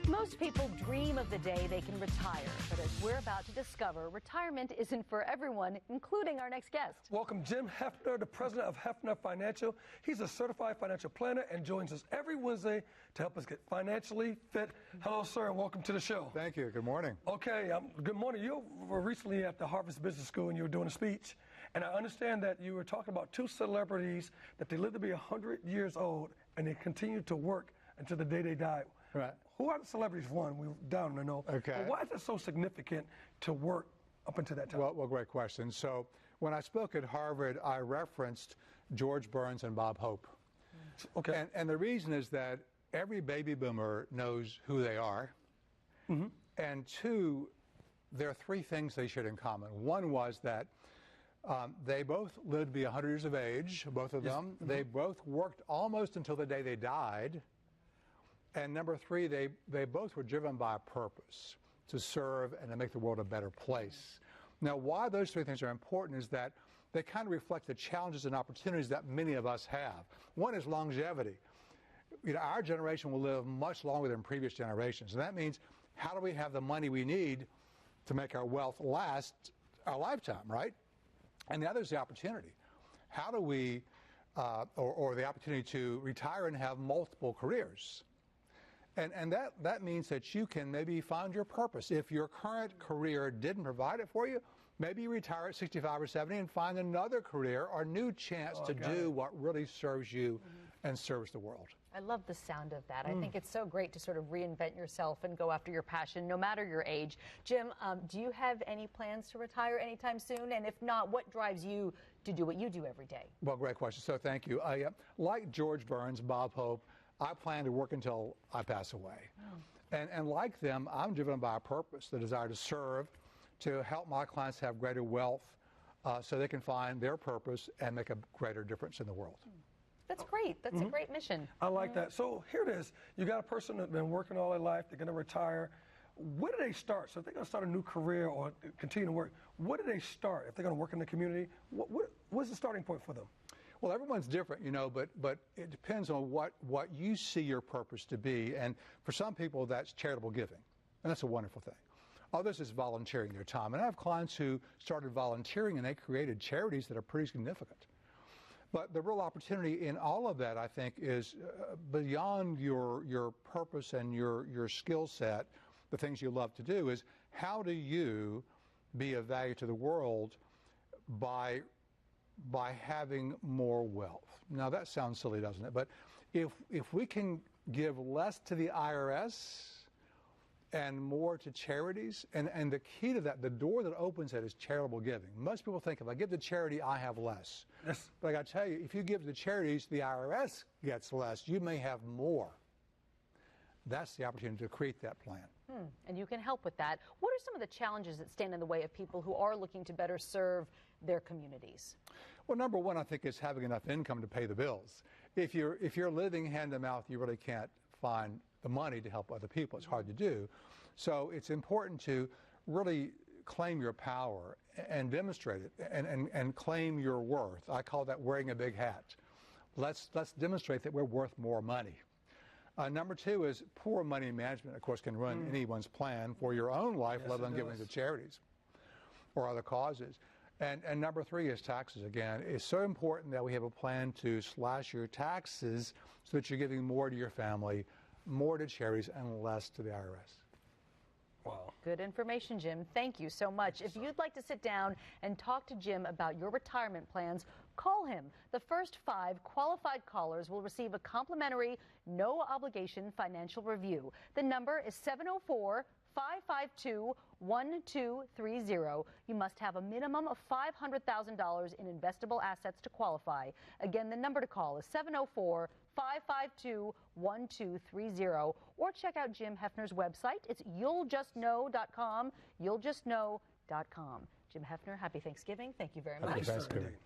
Most people dream of the day they can retire, but as we're about to discover, retirement isn't for everyone, including our next guest. Welcome Jim Heafner, the president of Heafner Financial. He's a certified financial planner and joins us every Wednesday to help us get financially fit. Hello, sir, and welcome to the show. Thank you. Good morning. Okay, good morning. You were recently at the Harvard Business School and you were doing a speech, and I understand that you were talking about two celebrities that they lived to be 100 years old and they continued to work until the day they died. Right. Who are the celebrities? One, we're down to know. Okay. But why is it so significant to work up until that time? Well, great question. So when I spoke at Harvard, I referenced George Burns and Bob Hope. Okay. And the reason is that every baby boomer knows who they are. Mm-hmm. And two, there are three things they shared in common. One was that they both lived to be 100 years of age, both of them. Mm-hmm. They both worked almost until the day they died. And number three, they both were driven by a purpose to serve and to make the world a better place. Now, why those three things are important is that they kind of reflect the challenges and opportunities that many of us have. One is longevity. You know, our generation will live much longer than previous generations. And that means, how do we have the money we need to make our wealth last our lifetime, right? And the other is the opportunity. How do we, or the opportunity to retire and have multiple careers? And that means that you can maybe find your purpose. If your current career didn't provide it for you, maybe you retire at 65 or 70 and find another career or new chance to do what really serves you and serves the world. I love the sound of that. I think it's so great to sort of reinvent yourself and go after your passion, no matter your age. Jim, do you have any plans to retire anytime soon? And if not, what drives you to do what you do every day? Well, great question. So thank you. Like George Burns, Bob Hope, I plan to work until I pass away. Oh. And like them, I'm driven by a purpose, the desire to serve, to help my clients have greater wealth so they can find their purpose and make a greater difference in the world. That's great. That's a great mission. I like that. So here it is. You got a person that's been working all their life. They're going to retire. Where do they start? So if they're going to start a new career or continue to work, where do they start? If they're going to work in the community, what's the starting point for them? Well, everyone's different, you know, but it depends on what you see your purpose to be. And for some people, that's charitable giving, and that's a wonderful thing. Others is volunteering their time. And I have clients who started volunteering, and they created charities that are pretty significant. But the real opportunity in all of that, I think, is beyond your purpose and your skill set, the things you love to do, is how do you be of value to the world by having more wealth. Now that sounds silly, doesn't it? But if we can give less to the IRS and more to charities, and the key to that, the door that opens that is charitable giving. Most people think if I give to charity, I have less. Yes. But I got to tell you, if you give to charities, the IRS gets less. You may have more. That's the opportunity to create that plan. And you can help with that. What are some of the challenges that stand in the way of people who are looking to better serve their communities? Well, number one, I think, is having enough income to pay the bills. If you're living hand to mouth, you really can't find the money to help other people. It's hard to do. So it's important to really claim your power and demonstrate it and claim your worth. I call that wearing a big hat. Let's demonstrate that we're worth more money. Number two is poor money management, of course, can ruin anyone's plan for your own life, let alone giving to charities or other causes. And number three is taxes. Again, it's so important that we have a plan to slash your taxes so that you're giving more to your family, more to charities, and less to the IRS. Wow. Good information, Jim. Thank you so much. If you'd like to sit down and talk to Jim about your retirement plans, call him. The first 5 qualified callers will receive a complimentary, no-obligation financial review. The number is 704-552-1230. You must have a minimum of $500,000 in investable assets to qualify. Again, the number to call is 704-552-1230, or check out Jim Heafner's website. It's you'lljustknow.com, you'lljustknow.com. Jim Heafner, happy Thanksgiving. Thank you very much. Happy Thanksgiving.